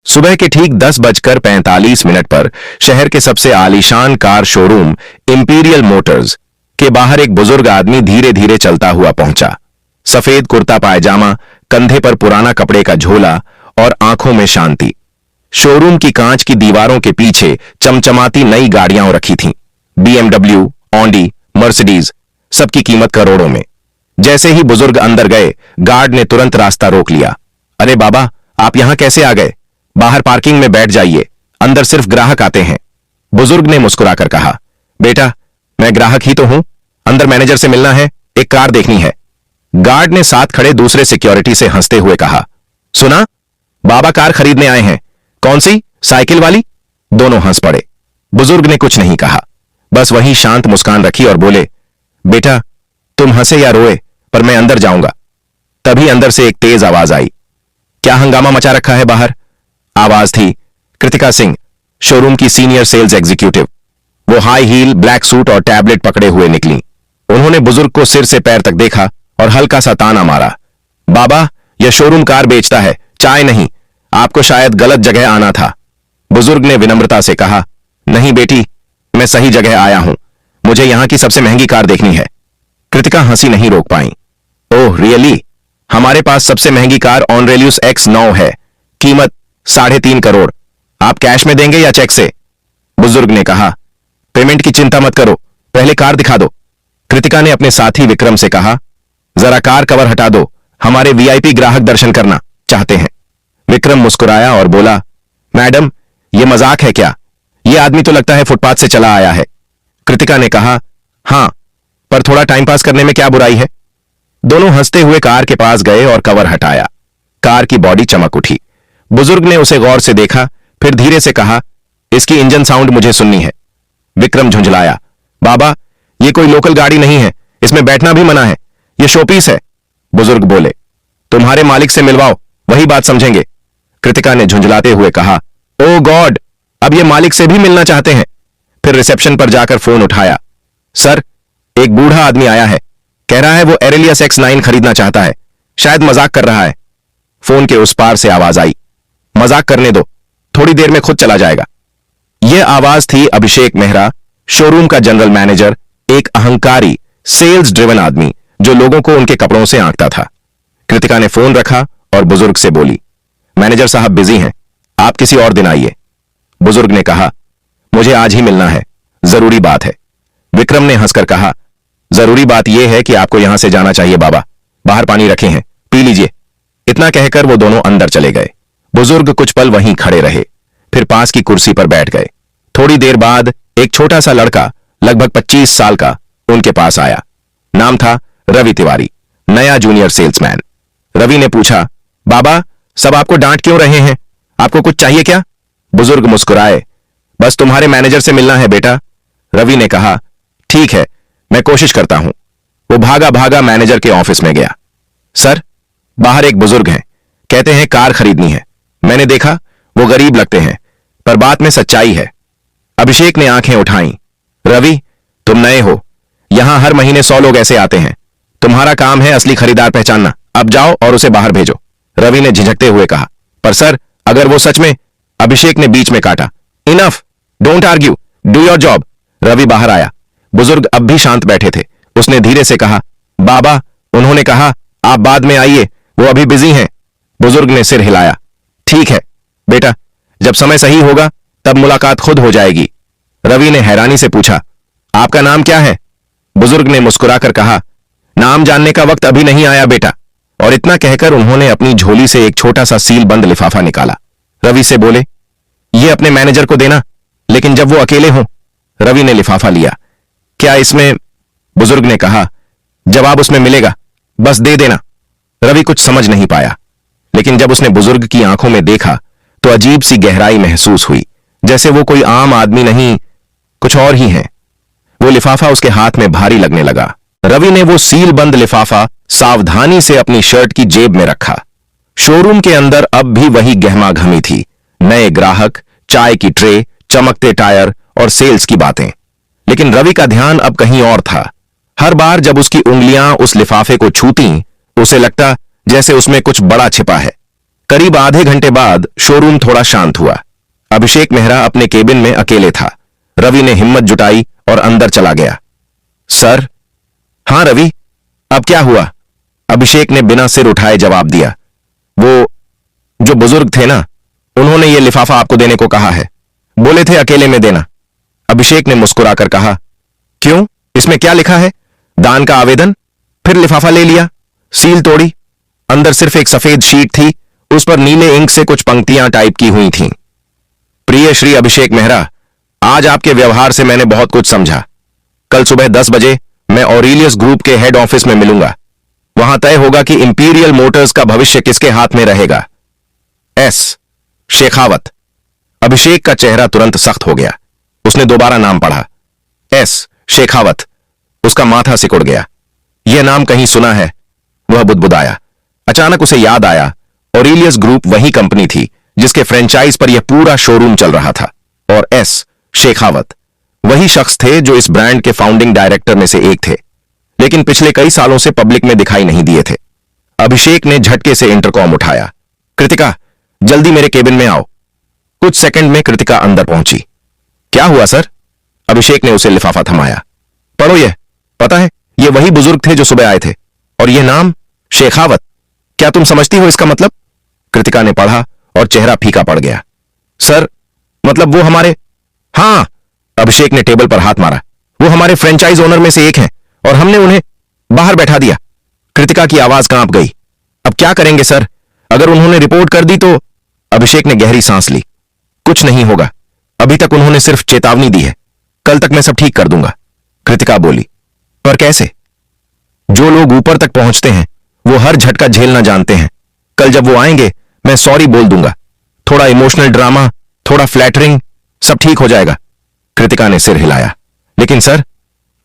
सुबह के ठीक 10:45 पर शहर के सबसे आलीशान कार शोरूम इंपीरियल मोटर्स के बाहर एक बुजुर्ग आदमी धीरे धीरे चलता हुआ पहुंचा। सफेद कुर्ता पायजामा, कंधे पर पुराना कपड़े का झोला और आंखों में शांति। शोरूम की कांच की दीवारों के पीछे चमचमाती नई गाड़ियां रखी थीं। BMW, ऑडी, मर्सिडीज, सबकी कीमत करोड़ों में। जैसे ही बुजुर्ग अंदर गए, गार्ड ने तुरंत रास्ता रोक लिया। अरे बाबा, आप यहां कैसे आ गए? बाहर पार्किंग में बैठ जाइए, अंदर सिर्फ ग्राहक आते हैं। बुजुर्ग ने मुस्कुराकर कहा, बेटा, मैं ग्राहक ही तो हूं, अंदर मैनेजर से मिलना है, एक कार देखनी है। गार्ड ने साथ खड़े दूसरे सिक्योरिटी से हंसते हुए कहा, सुना, बाबा कार खरीदने आए हैं। कौन सी, साइकिल वाली? दोनों हंस पड़े। बुजुर्ग ने कुछ नहीं कहा, बस वही शांत मुस्कान रखी और बोले, बेटा, तुम हंसे या रोए, पर मैं अंदर जाऊंगा। तभी अंदर से एक तेज आवाज आई। क्या हंगामा मचा रखा है बाहर? आवाज थी कृतिका सिंह, शोरूम की सीनियर सेल्स एग्जीक्यूटिव। वो हाई हील, ब्लैक सूट और टैबलेट पकड़े हुए निकली। उन्होंने बुजुर्ग को सिर से पैर तक देखा और हल्का सा ताना मारा, बाबा, यह शोरूम कार बेचता है, चाय नहीं। आपको शायद गलत जगह आना था। बुजुर्ग ने विनम्रता से कहा, नहीं बेटी, मैं सही जगह आया हूं, मुझे यहां की सबसे महंगी कार देखनी है। कृतिका हंसी नहीं रोक पाई। Oh really? हमारे पास सबसे महंगी कार ऑनरेलियस X9 है, कीमत 3.5 करोड़। आप कैश में देंगे या चेक से? बुजुर्ग ने कहा, पेमेंट की चिंता मत करो, पहले कार दिखा दो। कृतिका ने अपने साथी विक्रम से कहा, जरा कार कवर हटा दो, हमारे VIP ग्राहक दर्शन करना चाहते हैं। विक्रम मुस्कुराया और बोला, मैडम, यह मजाक है क्या? यह आदमी तो लगता है फुटपाथ से चला आया है। कृतिका ने कहा, हां, पर थोड़ा टाइम पास करने में क्या बुराई है। दोनों हंसते हुए कार के पास गए और कवर हटाया। कार की बॉडी चमक उठी। बुजुर्ग ने उसे गौर से देखा, फिर धीरे से कहा, इसकी इंजन साउंड मुझे सुननी है। विक्रम झुंझलाया, बाबा, यह कोई लोकल गाड़ी नहीं है, इसमें बैठना भी मना है, यह शोपीस है। बुजुर्ग बोले, तुम्हारे मालिक से मिलवाओ, वही बात समझेंगे। कृतिका ने झुंझलाते हुए कहा, ओ गॉड, अब ये मालिक से भी मिलना चाहते हैं। फिर रिसेप्शन पर जाकर फोन उठाया। सर, एक बूढ़ा आदमी आया है, कह रहा है वो एरेलियस X9 खरीदना चाहता है, शायद मजाक कर रहा है। फोन के उस पार से आवाज आई, मजाक करने दो, थोड़ी देर में खुद चला जाएगा। यह आवाज थी अभिषेक मेहरा, शोरूम का जनरल मैनेजर, एक अहंकारी, सेल्स ड्रिवन आदमी जो लोगों को उनके कपड़ों से आंकता था। कृतिका ने फोन रखा और बुजुर्ग से बोली, मैनेजर साहब बिजी हैं, आप किसी और दिन आइए। बुजुर्ग ने कहा, मुझे आज ही मिलना है, जरूरी बात है। विक्रम ने हंसकर कहा, जरूरी बात यह है कि आपको यहां से जाना चाहिए बाबा, बाहर पानी रखे हैं, पी लीजिए। इतना कहकर वो दोनों अंदर चले गए। बुजुर्ग कुछ पल वहीं खड़े रहे, फिर पास की कुर्सी पर बैठ गए। थोड़ी देर बाद एक छोटा सा लड़का, लगभग 25 साल का, उनके पास आया। नाम था रवि तिवारी, नया जूनियर सेल्समैन। रवि ने पूछा, बाबा, सब आपको डांट क्यों रहे हैं? आपको कुछ चाहिए क्या? बुजुर्ग मुस्कुराए, बस तुम्हारे मैनेजर से मिलना है बेटा। रवि ने कहा, ठीक है, मैं कोशिश करता हूं। वो भागा भागा मैनेजर के ऑफिस में गया। सर, बाहर एक बुजुर्ग हैं, कहते हैं कार खरीदनी है। मैंने देखा, वो गरीब लगते हैं, पर बात में सच्चाई है। अभिषेक ने आंखें उठाई, रवि, तुम नए हो, यहां हर महीने 100 लोग ऐसे आते हैं, तुम्हारा काम है असली खरीदार पहचानना। अब जाओ और उसे बाहर भेजो। रवि ने झिझकते हुए कहा, पर सर, अगर वो सच में। अभिषेक ने बीच में काटा, enough, don't argue, do your job. Ravi बाहर आया। बुजुर्ग अब भी शांत बैठे थे। उसने धीरे से कहा, बाबा, उन्होंने कहा आप बाद में आइए, वो अभी बिजी हैं। बुजुर्ग ने सिर हिलाया, ठीक है बेटा, जब समय सही होगा तब मुलाकात खुद हो जाएगी। रवि ने हैरानी से पूछा, आपका नाम क्या है? बुजुर्ग ने मुस्कुराकर कहा, नाम जानने का वक्त अभी नहीं आया बेटा। और इतना कहकर उन्होंने अपनी झोली से एक छोटा सा सील बंद लिफाफा निकाला। रवि से बोले, ये अपने मैनेजर को देना, लेकिन जब वो अकेले हों। रवि ने लिफाफा लिया। क्या इसमें? बुजुर्ग ने कहा, जवाब उसमें मिलेगा, बस दे देना। रवि कुछ समझ नहीं पाया, लेकिन जब उसने बुजुर्ग की आंखों में देखा तो अजीब सी गहराई महसूस हुई, जैसे वो कोई आम आदमी नहीं, कुछ और ही है। वो लिफाफा उसके हाथ में भारी लगने लगा। रवि ने वो सील बंद लिफाफा सावधानी से अपनी शर्ट की जेब में रखा। शोरूम के अंदर अब भी वही गहमा घमी थी, नए ग्राहक, चाय की ट्रे, चमकते टायर और सेल्स की बातें। लेकिन रवि का ध्यान अब कहीं और था। हर बार जब उसकी उंगलियां उस लिफाफे को छूतीं, उसे लगता जैसे उसमें कुछ बड़ा छिपा है। करीब आधे घंटे बाद शोरूम थोड़ा शांत हुआ। अभिषेक मेहरा अपने केबिन में अकेले था। रवि ने हिम्मत जुटाई और अंदर चला गया। सर। हां रवि, अब क्या हुआ? अभिषेक ने बिना सिर उठाए जवाब दिया। वो जो बुजुर्ग थे ना, उन्होंने ये लिफाफा आपको देने को कहा है। बोले थे अकेले में देना। अभिषेक ने मुस्कुराकर कहा। क्यों, इसमें क्या लिखा है? दान का आवेदन? फिर लिफाफा ले लिया, सील तोड़ी। अंदर सिर्फ एक सफेद शीट थी, उस पर नीले इंक से कुछ पंक्तियां टाइप की हुई थीं। प्रिय श्री अभिषेक मेहरा, आज आपके व्यवहार से मैंने बहुत कुछ समझा। कल सुबह 10 बजे मैं ऑरेलियस ग्रुप के हेड ऑफिस में मिलूंगा। वहां तय होगा कि इंपीरियल मोटर्स का भविष्य किसके हाथ में रहेगा। एस शेखावत। अभिषेक का चेहरा तुरंत सख्त हो गया। उसने दोबारा नाम पढ़ा, एस शेखावत। उसका माथा सिकुड़ गया। यह नाम कहीं सुना है, वह बुदबुदाया। अचानक उसे याद आया, ऑरेलियस ग्रुप वही कंपनी थी जिसके फ्रेंचाइज पर यह पूरा शोरूम चल रहा था, और एस शेखावत वही शख्स थे जो इस ब्रांड के फाउंडिंग डायरेक्टर में से एक थे, लेकिन पिछले कई सालों से पब्लिक में दिखाई नहीं दिए थे। अभिषेक ने झटके से इंटरकॉम उठाया। कृतिका, जल्दी मेरे केबिन में आओ। कुछ सेकंड में कृतिका अंदर पहुंची। क्या हुआ सर? अभिषेक ने उसे लिफाफा थमाया। पढ़ो यह। पता है, ये वही बुजुर्ग थे जो सुबह आए थे, और यह नाम शेखावत। क्या तुम समझती हो इसका मतलब? कृतिका ने पढ़ा और चेहरा फीका पड़ गया। सर, मतलब वो हमारे... हां, अभिषेक ने टेबल पर हाथ मारा। वो हमारे फ्रेंचाइज ओनर में से एक हैं, और हमने उन्हें बाहर बैठा दिया। कृतिका की आवाज कांप गई। अब क्या करेंगे सर? अगर उन्होंने रिपोर्ट कर दी तो... अभिषेक ने गहरी सांस ली। कुछ नहीं होगा, अभी तक उन्होंने सिर्फ चेतावनी दी है। कल तक मैं सब ठीक कर दूंगा। कृतिका बोली। पर कैसे? जो लोग ऊपर तक पहुंचते हैं वो हर झटका झेलना जानते हैं। कल जब वो आएंगे मैं सॉरी बोल दूंगा। थोड़ा इमोशनल ड्रामा, थोड़ा फ्लैटरिंग, सब ठीक हो जाएगा। कृतिका ने सिर हिलाया। लेकिन सर,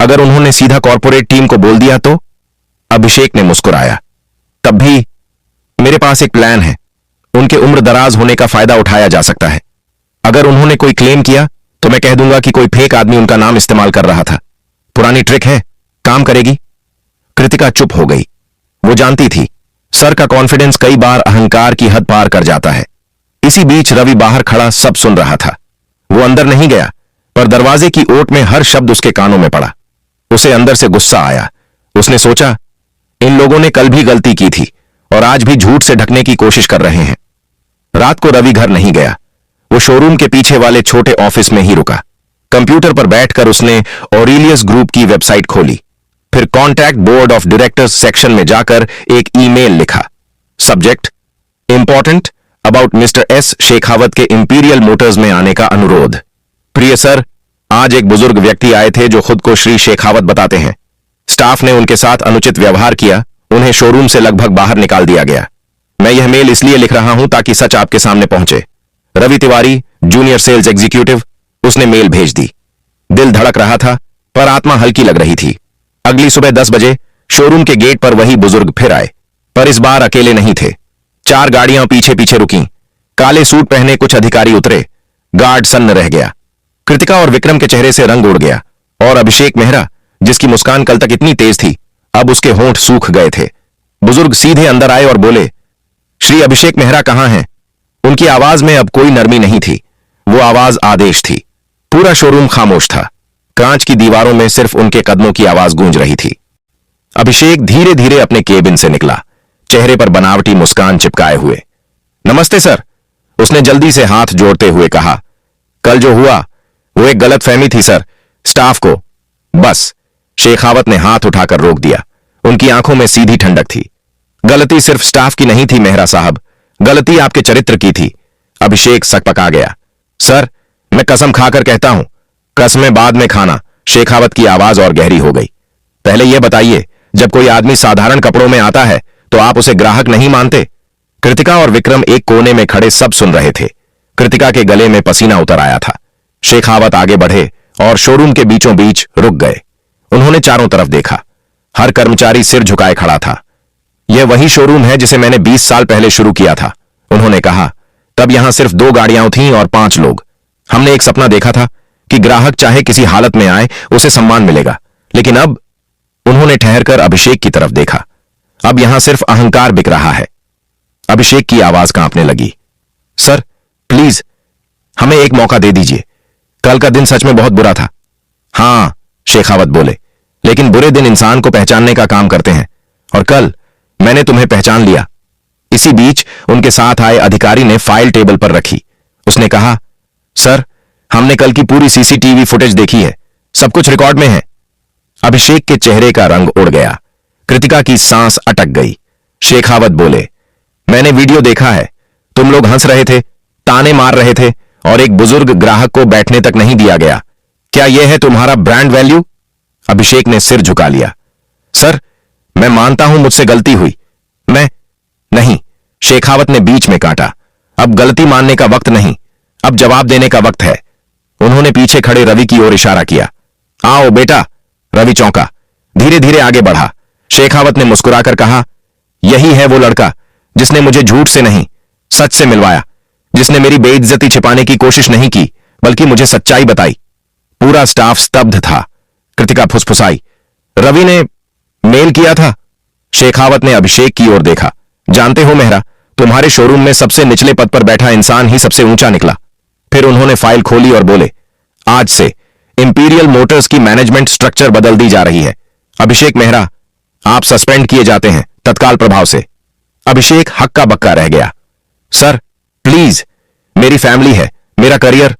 अगर उन्होंने सीधा कॉर्पोरेट टीम को बोल दिया तो? अभिषेक ने मुस्कुराया। तब भी मेरे पास एक प्लान है। उनके उम्र दराज होने का फायदा उठाया जा सकता है। अगर उन्होंने कोई क्लेम किया तो मैं कह दूंगा कि कोई फेक आदमी उनका नाम इस्तेमाल कर रहा था। पुरानी ट्रिक है, काम करेगी। कृतिका चुप हो गई। वो जानती थी सर का कॉन्फिडेंस कई बार अहंकार की हद पार कर जाता है। इसी बीच रवि बाहर खड़ा सब सुन रहा था। वो अंदर नहीं गया, पर दरवाजे की ओट में हर शब्द उसके कानों में पड़ा। उसे अंदर से गुस्सा आया। उसने सोचा, इन लोगों ने कल भी गलती की थी और आज भी झूठ से ढकने की कोशिश कर रहे हैं। रात को रवि घर नहीं गया। वो शोरूम के पीछे वाले छोटे ऑफिस में ही रुका। कंप्यूटर पर बैठकर उसने ऑरेलियस ग्रुप की वेबसाइट खोली। फिर contact board of directors section में जाकर एक ईमेल लिखा। Subject, important about mister S Shekhawat के इंपीरियल मोटर्स में आने का अनुरोध। प्रिय सर, आज एक बुजुर्ग व्यक्ति आए थे जो खुद को श्री शेखावत बताते हैं। स्टाफ ने उनके साथ अनुचित व्यवहार किया, उन्हें शोरूम से लगभग बाहर निकाल दिया गया। मैं यह मेल इसलिए लिख रहा हूं ताकि सच आपके सामने पहुंचे। Ravi Tiwari, junior sales executive. उसने मेल भेज दी। दिल धड़क रहा था, पर आत्मा हल्की लग रही थी। अगली सुबह 10 बजे शोरूम के गेट पर वही बुजुर्ग फिर आए, पर इस बार अकेले नहीं थे। 4 गाड़ियां पीछे पीछे रुकीं। काले सूट पहने कुछ अधिकारी उतरे। गार्ड सन्न रह गया। कृतिका और विक्रम के चेहरे से रंग उड़ गया, और अभिषेक मेहरा, जिसकी मुस्कान कल तक इतनी तेज थी, अब उसके होंठ सूख गए थे। बुजुर्ग सीधे अंदर आए और बोले, श्री अभिषेक मेहरा कहां हैं? उनकी आवाज में अब कोई नरमी नहीं थी। वो आवाज आदेश थी। पूरा शोरूम खामोश था। कांच की दीवारों में सिर्फ उनके कदमों की आवाज गूंज रही थी। अभिषेक धीरे धीरे अपने केबिन से निकला, चेहरे पर बनावटी मुस्कान चिपकाए हुए। नमस्ते सर, उसने जल्दी से हाथ जोड़ते हुए कहा। कल जो हुआ वो एक गलतफहमी थी सर, स्टाफ को। बस, शेखावत ने हाथ उठाकर रोक दिया। उनकी आंखों में सीधी ठंडक थी। गलती सिर्फ स्टाफ की नहीं थी मेहरा साहब, गलती आपके चरित्र की थी। अभिषेक सकपका गया। सर, मैं कसम खाकर कहता हूं, कसमें बाद में खाना। शेखावत की आवाज और गहरी हो गई। पहले यह बताइए, जब कोई आदमी साधारण कपड़ों में आता है तो आप उसे ग्राहक नहीं मानते? कृतिका और विक्रम एक कोने में खड़े सब सुन रहे थे। कृतिका के गले में पसीना उतर आया था। शेखावत आगे बढ़े और शोरूम के बीचों बीच रुक गए। उन्होंने चारों तरफ देखा। हर कर्मचारी सिर झुकाए खड़ा था। यह वही शोरूम है जिसे मैंने 20 साल पहले शुरू किया था, उन्होंने कहा। तब यहां सिर्फ 2 गाड़ियां थीं और 5 लोग। हमने एक सपना देखा था कि ग्राहक चाहे किसी हालत में आए उसे सम्मान मिलेगा। लेकिन अब, उन्होंने ठहरकर अभिषेक की तरफ देखा, अब यहां सिर्फ अहंकार बिक रहा है। अभिषेक की आवाज कांपने लगी। सर प्लीज हमें एक मौका दे दीजिए, कल का दिन सच में बहुत बुरा था। हां, शेखावत बोले, लेकिन बुरे दिन इंसान को पहचानने का काम करते हैं, और कल मैंने तुम्हें पहचान लिया। इसी बीच उनके साथ आए अधिकारी ने फाइल टेबल पर रखी। उसने कहा, सर हमने कल की पूरी सीसीटीवी फुटेज देखी है, सब कुछ रिकॉर्ड में है। अभिषेक के चेहरे का रंग उड़ गया। कृतिका की सांस अटक गई। शेखावत बोले, मैंने वीडियो देखा है, तुम लोग हंस रहे थे, ताने मार रहे थे, और एक बुजुर्ग ग्राहक को बैठने तक नहीं दिया गया। क्या यह है तुम्हारा ब्रांड वैल्यू? अभिषेक ने सिर झुका लिया। सर मैं मानता हूं मुझसे गलती हुई, मैं नहीं। शेखावत ने बीच में काटा, अब गलती मानने का वक्त नहीं, अब जवाब देने का वक्त है। उन्होंने पीछे खड़े रवि की ओर इशारा किया। आओ बेटा। रवि चौंका, धीरे धीरे आगे बढ़ा। शेखावत ने मुस्कुराकर कहा, यही है वो लड़का जिसने मुझे झूठ से नहीं सच से मिलवाया, जिसने मेरी बेइज्जती छिपाने की कोशिश नहीं की बल्कि मुझे सच्चाई बताई। पूरा स्टाफ स्तब्ध था। कृतिका फुसफुसाई, रवि ने मेल किया था? शेखावत ने अभिषेक की ओर देखा। जानते हो मेहरा, तुम्हारे शोरूम में सबसे निचले पद पर बैठा इंसान ही सबसे ऊंचा निकला। फिर उन्होंने फाइल खोली और बोले, आज से इंपीरियल मोटर्स की मैनेजमेंट स्ट्रक्चर बदल दी जा रही है। अभिषेक मेहरा, आप सस्पेंड किए जाते हैं तत्काल प्रभाव से। अभिषेक हक्का बक्का रह गया। सर प्लीज, मेरी फैमिली है, मेरा करियर।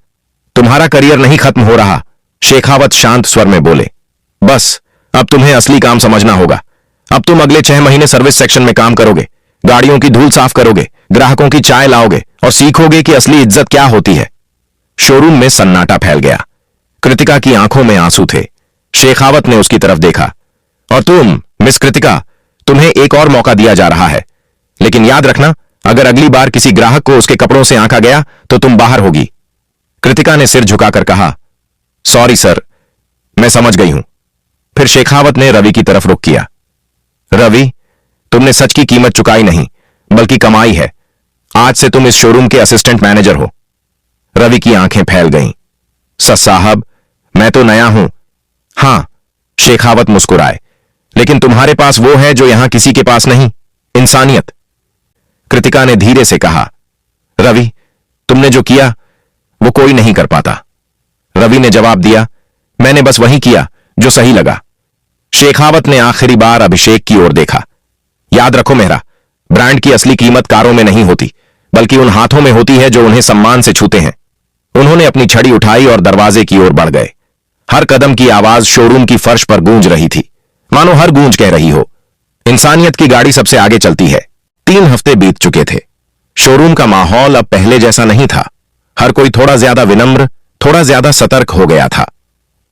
तुम्हारा करियर नहीं खत्म हो रहा, शेखावत शांत स्वर में बोले। बस अब तुम्हें असली काम समझना होगा। अब तुम अगले 6 महीने सर्विस सेक्शन में काम करोगे, गाड़ियों की धूल साफ करोगे, ग्राहकों की चाय लाओगे और सीखोगे कि असली इज्जत क्या होती है। शोरूम में सन्नाटा फैल गया। कृतिका की आंखों में आंसू थे। शेखावत ने उसकी तरफ देखा। और तुम मिस कृतिका, तुम्हें एक और मौका दिया जा रहा है, लेकिन याद रखना, अगर अगली बार किसी ग्राहक को उसके कपड़ों से आंका गया तो तुम बाहर होगी। कृतिका ने सिर झुकाकर कहा, सॉरी सर, मैं समझ गई हूं। फिर शेखावत ने रवि की तरफ रुख किया। रवि, तुमने सच की कीमत चुकाई नहीं बल्कि कमाई है। आज से तुम इस शोरूम के असिस्टेंट मैनेजर हो। रवि की आंखें फैल गईं। सर साहब, मैं तो नया हूं। हां, शेखावत मुस्कुराए, लेकिन तुम्हारे पास वो है जो यहां किसी के पास नहीं, इंसानियत। कृतिका ने धीरे से कहा, रवि, तुमने जो किया वो कोई नहीं कर पाता। रवि ने जवाब दिया, मैंने बस वही किया जो सही लगा। शेखावत ने आखिरी बार अभिषेक की ओर देखा। याद रखो मेहरा, ब्रांड की असली कीमत कारों में नहीं होती बल्कि उन हाथों में होती है जो उन्हें सम्मान से छूते हैं। उन्होंने अपनी छड़ी उठाई और दरवाजे की ओर बढ़ गए। हर कदम की आवाज शोरूम की फर्श पर गूंज रही थी, मानो हर गूंज कह रही हो, इंसानियत की गाड़ी सबसे आगे चलती है। 3 हफ्ते बीत चुके थे। शोरूम का माहौल अब पहले जैसा नहीं था। हर कोई थोड़ा ज्यादा विनम्र, थोड़ा ज्यादा सतर्क हो गया था।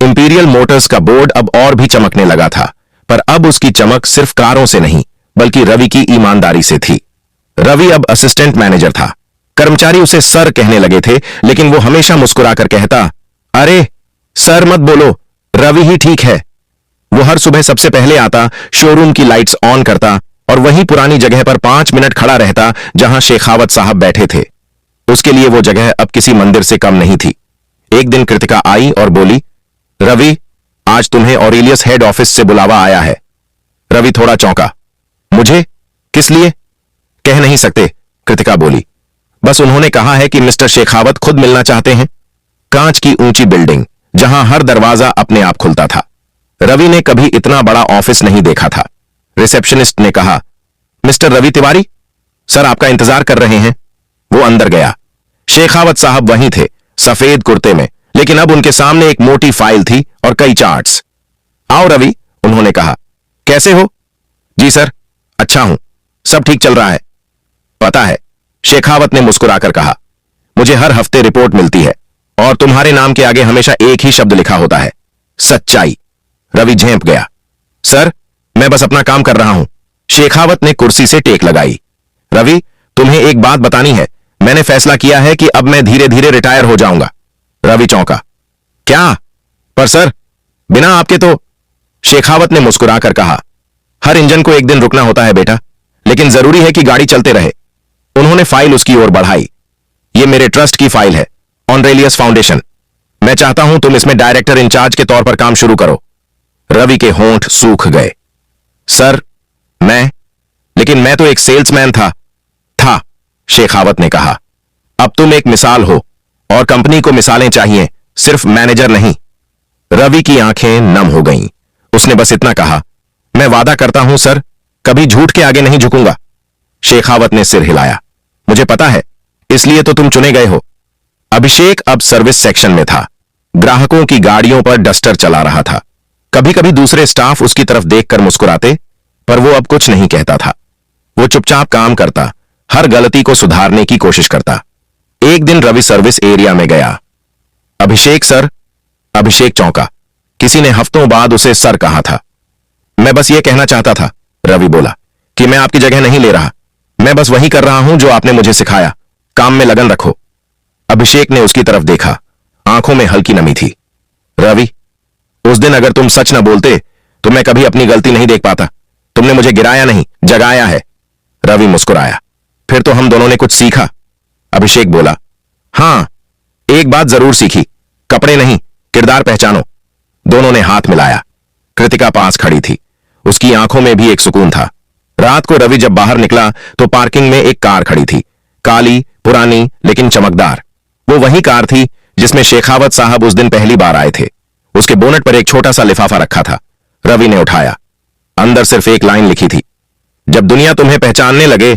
इंपीरियल मोटर्स का बोर्ड अब और भी चमकने लगा था, पर अब उसकी चमक सिर्फ कारों से नहीं बल्कि रवि की ईमानदारी से थी। रवि अब असिस्टेंट मैनेजर था। कर्मचारी उसे सर कहने लगे थे, लेकिन वो हमेशा मुस्कुराकर कहता, अरे सर मत बोलो, रवि ही ठीक है। वो हर सुबह सबसे पहले आता, शोरूम की लाइट्स ऑन करता और वहीं पुरानी जगह पर 5 मिनट खड़ा रहता जहां शेखावत साहब बैठे थे। उसके लिए वो जगह अब किसी मंदिर से कम नहीं थी। एक दिन कृतिका आई और बोली, रवि, आज तुम्हें ऑरेलियस हेड ऑफिस से बुलावा आया है। रवि थोड़ा चौंका। मुझे? किस लिए? कह नहीं सकते, कृतिका बोली। बस उन्होंने कहा है कि मिस्टर शेखावत खुद मिलना चाहते हैं। कांच की ऊंची बिल्डिंग जहां हर दरवाजा अपने आप खुलता था। रवि ने कभी इतना बड़ा ऑफिस नहीं देखा था। रिसेप्शनिस्ट ने कहा, मिस्टर रवि तिवारी, सर आपका इंतजार कर रहे हैं। वो अंदर गया। शेखावत साहब वहीं थे, सफेद कुर्ते में, लेकिन अब उनके सामने एक मोटी फाइल थी और कई चार्ट्स। आओ रवि, उन्होंने कहा। कैसे हो? जी सर, अच्छा हूं, सब ठीक चल रहा है। पता है, शेखावत ने मुस्कुराकर कहा, मुझे हर हफ्ते रिपोर्ट मिलती है और तुम्हारे नाम के आगे हमेशा एक ही शब्द लिखा होता है, सच्चाई। रवि झेंप गया। सर, मैं बस अपना काम कर रहा हूं। शेखावत ने कुर्सी से टेक लगाई। रवि, तुम्हें एक बात बतानी है। मैंने फैसला किया है कि अब मैं धीरे धीरे रिटायर हो जाऊंगा। रवि चौंका। क्या? पर सर, बिना आपके तो। शेखावत ने मुस्कुराकर कहा, हर इंजन को एक दिन रुकना होता है बेटा, लेकिन जरूरी है कि गाड़ी चलते रहे। उन्होंने फाइल उसकी ओर बढ़ाई। यह मेरे ट्रस्ट की फाइल है, ऑरेलियस फाउंडेशन। मैं चाहता हूं तुम इसमें डायरेक्टर इंचार्ज के तौर पर काम शुरू करो। रवि के होंठ सूख गए। सर, लेकिन मैं तो एक सेल्समैन था। शेखावत ने कहा। अब तुम एक मिसाल हो और कंपनी को मिसालें चाहिए, सिर्फ मैनेजर नहीं। रवि की आंखें नम हो गईं। उसने बस इतना कहा, मैं वादा करता हूं सर, कभी झूठ के आगे नहीं झुकूंगा। शेखावत ने सिर हिलाया। मुझे पता है, इसलिए तो तुम चुने गए हो। अभिषेक अब सर्विस सेक्शन में था। ग्राहकों की गाड़ियों पर डस्टर चला रहा था। कभी कभी दूसरे स्टाफ उसकी तरफ देखकर मुस्कुराते, पर वो अब कुछ नहीं कहता था। वो चुपचाप काम करता, हर गलती को सुधारने की कोशिश करता। एक दिन रवि सर्विस एरिया में गया। अभिषेक सर। अभिषेक चौंका। किसी ने हफ्तों बाद उसे सर कहा था। मैं बस ये कहना चाहता था, रवि बोला, कि मैं आपकी जगह नहीं ले रहा। मैं बस वही कर रहा हूं जो आपने मुझे सिखाया। काम में लगन रखो। अभिषेक ने उसकी तरफ देखा। आंखों में हल्की नमी थी। रवि, उस दिन अगर तुम सच न बोलते तो मैं कभी अपनी गलती नहीं देख पाता। तुमने मुझे गिराया नहीं, जगाया है। रवि मुस्कुराया। फिर तो हम दोनों ने कुछ सीखा। अभिषेक बोला, हां, एक बात जरूर सीखी, कपड़े नहीं, किरदार पहचानो। दोनों ने हाथ मिलाया। कृतिका पास खड़ी थी। उसकी आंखों में भी एक सुकून था। रात को रवि जब बाहर निकला तो पार्किंग में एक कार खड़ी थी, काली, पुरानी लेकिन चमकदार। वो वही कार थी जिसमें शेखावत साहब उस दिन पहली बार आए थे। उसके बोनट पर एक छोटा सा लिफाफा रखा था। रवि ने उठाया। अंदर सिर्फ एक लाइन लिखी थी, जब दुनिया तुम्हें पहचानने लगे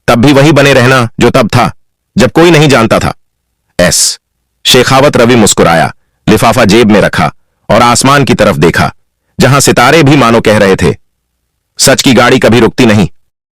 तब भी वही बने रहना जो तब था, जब कोई नहीं जानता था। एस। शेखावत। रवि मुस्कुराया, लिफाफा जेब में रखा और आसमान की तरफ देखा, जहां सितारे भी मानो कह रहे थे, सच की गाड़ी कभी रुकती नहीं।